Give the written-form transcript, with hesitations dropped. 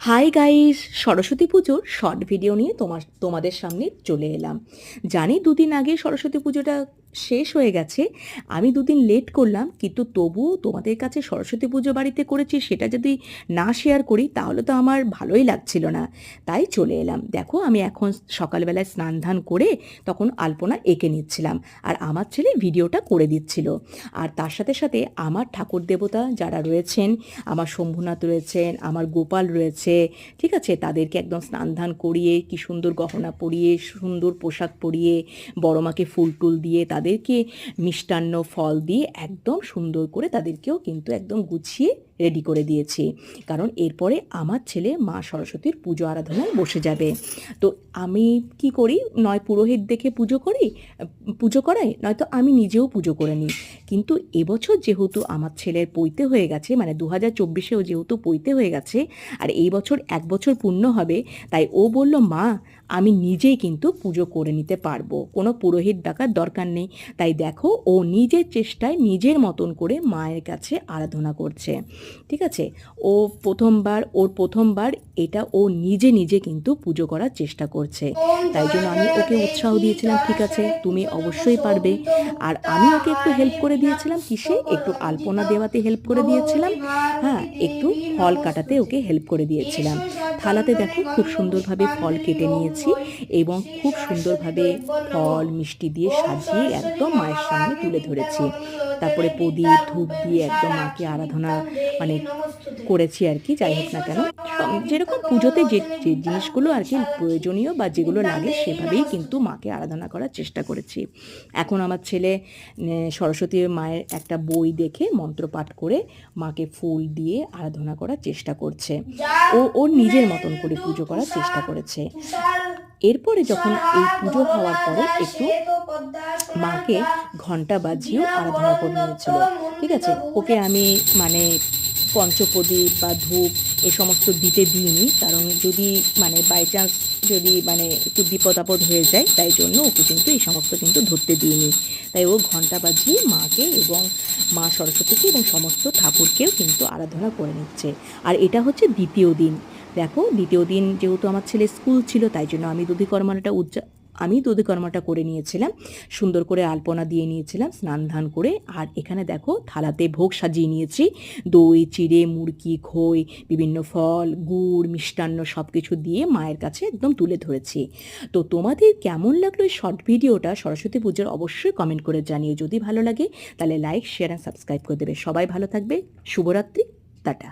Hi guys, Saraswati পুজোর short video নিয়ে তোমাদের সামনে চলে এলাম। জানি দুদিন আগে সরস্বতী পুজোটা শেষ হয়ে গেছে। আমি দুদিন লেট করলাম, কিন্তু তবুও তোমাদের কাছে সরস্বতী পুজো বাড়িতে করেছি সেটা যদি না শেয়ার করি তাহলে তো আমার ভালোই লাগছিল না। তাই চলে এলাম। দেখো, আমি এখন সকালবেলায় স্নান ধান করে তখন আলপনা এঁকে নিচ্ছিলাম, আর আমার ছেলে ভিডিওটা করে দিচ্ছিল। আর তার সাথে সাথে আমার ঠাকুর দেবতা যারা রয়েছেন, আমার শম্ভুনাথ রয়েছেন, আমার গোপাল রয়েছে, ঠিক আছে, তাদেরকে একদম স্নান ধান করিয়ে কি সুন্দর গহনা পরিয়ে সুন্দর পোশাক পরিয়ে বড় মাকে ফুল টুল দিয়ে তাদেরকে মিষ্টান্ন ফল দিয়ে একদম সুন্দর করে তাদেরকেও কিন্তু একদম গুছিয়ে রেডি করে দিয়েছি। কারণ এরপরে আমার ছেলে মা সরস্বতীর পুজো আরাধনায় বসে যাবে। তো আমি কি করি, নয় পুরোহিত দেখে পুজো করাই, নয়তো আমি নিজেও পুজো করে নিই। কিন্তু এবছর যেহেতু আমার ছেলের পৈতে হয়ে গেছে, মানে 2024-এও যেহেতু পৈতে হয়ে গেছে, আর এই বছর 1 বছর পূর্ণ হবে, তাই ও বলল, মা আমি নিজেই কিন্তু পুজো করে নিতে পারবো, কোনো পুরোহিত ডাকার দরকার নেই। তাই দেখো, ও নিজের চেষ্টায় নিজের মতন করে মায়ের কাছে আরাধনা করছে। ঠিক আছে, ওর প্রথমবার এটা ও নিজে নিজে কিন্তু পুজো করার চেষ্টা করছে। তাই জন্য আমি ওকে উৎসাহ দিয়েছিলাম, ঠিক আছে তুমি অবশ্যই পারবে। আর আমি ওকে একটু হেল্প করে দিয়েছিলাম, কিসে, একটু আলপনা দেওয়াতে হেল্প করে দিয়েছিলাম, হ্যাঁ, একটু ফল কাটাতে ওকে হেল্প করে দিয়েছিলাম। থালাতে দেখো খুব সুন্দরভাবে ফল কেটে নিয়েছি এবং খুব সুন্দরভাবে ফল মিষ্টি দিয়ে সাজিয়ে একদম মায়ের সামনে তুলে ধরেছি। তারপরে প্রদীপ ধূপ দিয়ে একদম মাকে আরাধনা মানে করেছি আর কি। যাই হোক না কেন, যেরকম পুজোতে যে যে জিনিসগুলো আর কি প্রয়োজনীয় বা যেগুলো লাগে সেভাবেই কিন্তু মাকে আরাধনা করার চেষ্টা করেছি। এখন আমার ছেলে সরস্বতী মায়ের একটা বই দেখে মন্ত্রপাঠ করে মাকে ফুল দিয়ে আরাধনা করার চেষ্টা করছে। ও ওর নিজের মতন করে পুজো করার চেষ্টা করেছে। এরপরে যখন এই পুজো হওয়ার পরে একটু মাকে ঘন্টা বাজিয়েও আরাধনা করে নিয়েছিল। ঠিক আছে, ওকে আমি মানে পঞ্চপ্রদীপ বা ধূপ এ সমস্ত দিতে দিইনি, কারণ যদি বাই চান্স যদি একটু বিপদ আপদ হয়ে যায়, তাই জন্য ওকে কিন্তু এই সমস্ত কিন্তু ধরতে দিইনি। তাই ও ঘন্টা বাজিয়ে মাকে এবং মা সরস্বতীকে এবং সমস্ত ঠাকুরকেও কিন্তু আরাধনা করে নিচ্ছে। আর এটা হচ্ছে দ্বিতীয় দিন। দেখো, দ্বিতীয় দিন যেহেতু আমার ছেলে স্কুল ছিল, তাই জন্য আমি দধিকর্মাটা করে নিয়েছিলাম, সুন্দর করে আলপনা দিয়ে নিয়েছিলাম স্নান ধান করে। আর এখানে দেখো থালাতে ভোগ সাজিয়ে নিয়েছি, দই চিড়ে মুরকি খই বিভিন্ন ফল গুড় মিষ্টান্ন সব কিছু দিয়ে মায়ের কাছে একদম তুলে ধরেছি। তো তোমাদের কেমন লাগলো এই শর্ট ভিডিওটা সরস্বতী পুজোর, অবশ্যই কমেন্ট করে জানিয়ে। যদি ভালো লাগে তাহলে লাইক শেয়ার অ্যান্ড সাবস্ক্রাইব করে দেবে। সবাই ভালো থাকবে। শুভরাত্রি। টাটা।